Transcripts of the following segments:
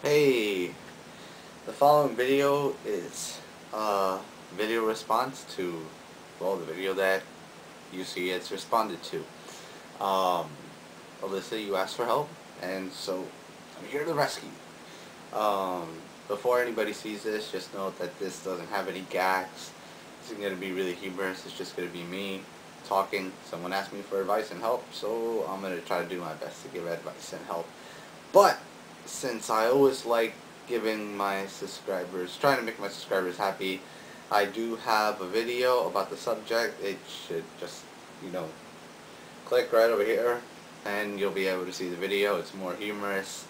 Hey, the following video is a video response to, well, the video that you see it's responded to. Um, Alyssa, you asked for help, and so I'm here to rescue you. Before anybody sees this, just note that this doesn't have any gags. This is going to be really humorous. It's just going to be me talking. Someone asked me for advice and help, so I'm going to try to do my best to give advice and help. But since I always like giving my subscribers, trying to make my subscribers happy, I do have a video about the subject. It should just, click right over here and you'll be able to see the video. It's more humorous,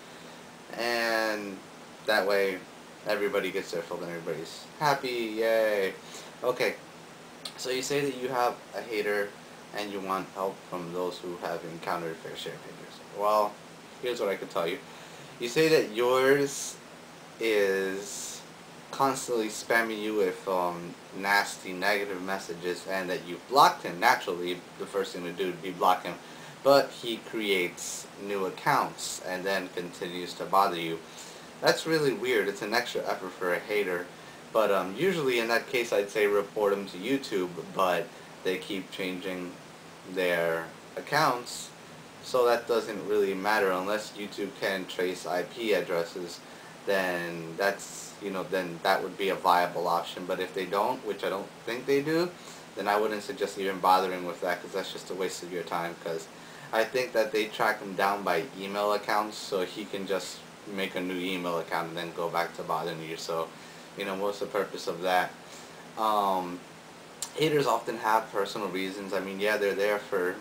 and that way everybody gets their fill and everybody's happy. Yay. Okay, so you say that you have a hater and you want help from those who have encountered fair share of haters. Well, here's what I could tell you. You say that yours is constantly spamming you with nasty, negative messages, and that you've blocked him. Naturally, the first thing to do would be block him. But he creates new accounts and then continues to bother you. That's really weird. It's an extra effort for a hater. But usually in that case I'd say report them to YouTube, but they keep changing their accounts, so that doesn't really matter unless YouTube can trace IP addresses. Then then that would be a viable option. But if they don't, which I don't think they do, then I wouldn't suggest even bothering with that, because that's just a waste of your time. Because I think that they track him down by email accounts, so he can just make a new email account and then go back to bothering you. So, what's the purpose of that? Haters often have personal reasons. I mean, yeah, they're there for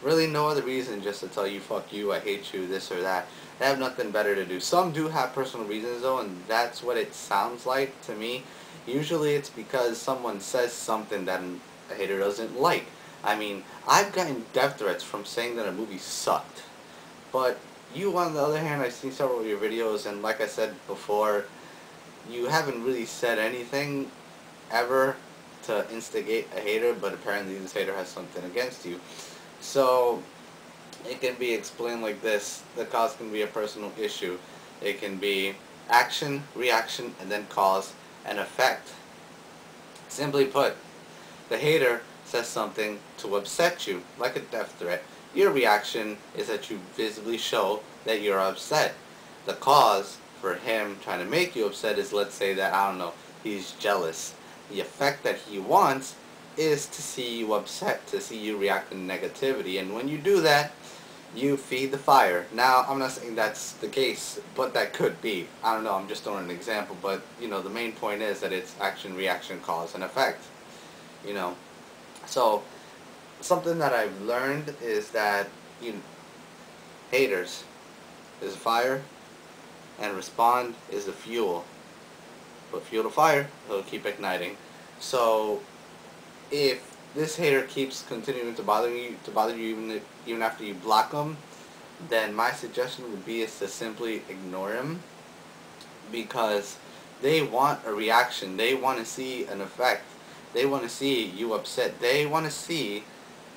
really no other reason, just to tell you, fuck you, I hate you, this or that. They have nothing better to do. Some do have personal reasons though, and that's what it sounds like to me. Usually it's because someone says something that a hater doesn't like. I mean, I've gotten death threats from saying that a movie sucked. But you, on the other hand, I've seen several of your videos, and like I said before, you haven't really said anything ever to instigate a hater, but apparently this hater has something against you. So it can be explained like this. The cause can be a personal issue. It can be action, reaction, and then cause and effect. Simply put, the hater says something to upset you, like a death threat. Your reaction is that you visibly show that you're upset. The cause for him trying to make you upset is, let's say that, I don't know, he's jealous. The effect that he wants is to see you upset, to see you react in negativity, and when you do that, you feed the fire. Now, I'm not saying that's the case, but that could be. I don't know, I'm just throwing an example, but, the main point is that it's action, reaction, cause, and effect. So, something that I've learned is that, haters is a fire, and respond is the fuel. Put fuel to fire, it'll keep igniting. So, if this hater keeps continuing to bother you even after you block them, then my suggestion would be is to simply ignore him, because they want a reaction. They want to see an effect. They want to see you upset. They want to see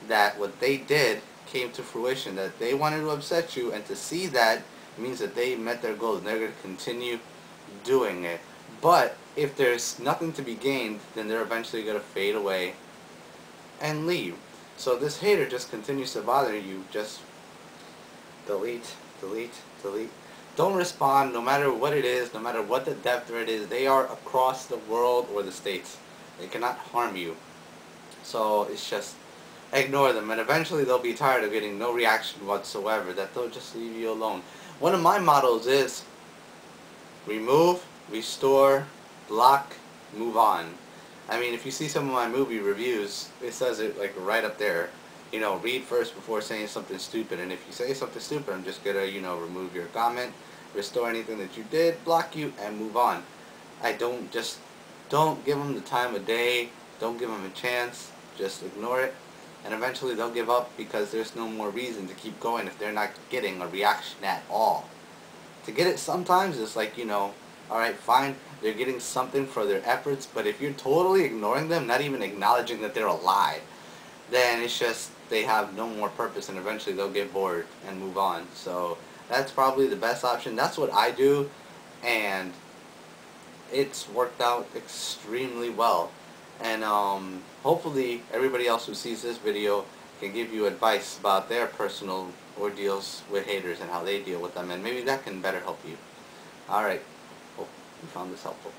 that what they did came to fruition, that they wanted to upset you, and to see that means that they met their goals and they're going to continue doing it. But if there's nothing to be gained, then they're eventually going to fade away and leave. So this hater just continues to bother you. Just delete, delete, delete. Don't respond, no matter what it is, no matter what the death threat is. They are across the world or the states. They cannot harm you. So it's just ignore them, and eventually they'll be tired of getting no reaction whatsoever, that they'll just leave you alone. One of my mottos is remove, restore, block, move on. I mean, if you see some of my movie reviews, it says it like right up there. Read first before saying something stupid. And if you say something stupid, I'm just gonna, remove your comment, restore anything that you did, block you, and move on. Don't give them the time of day. Don't give them a chance. Just ignore it. And eventually they'll give up, because there's no more reason to keep going if they're not getting a reaction at all. To get it sometimes it's like, alright, fine, they're getting something for their efforts, but if you're totally ignoring them, not even acknowledging that they're alive, then it's just they have no more purpose, and eventually they'll get bored and move on. So that's probably the best option. That's what I do. and it's worked out extremely well. And hopefully everybody else who sees this video can give you advice about their personal ordeals with haters and how they deal with them, and maybe that can better help you. Alright, hope you found this helpful.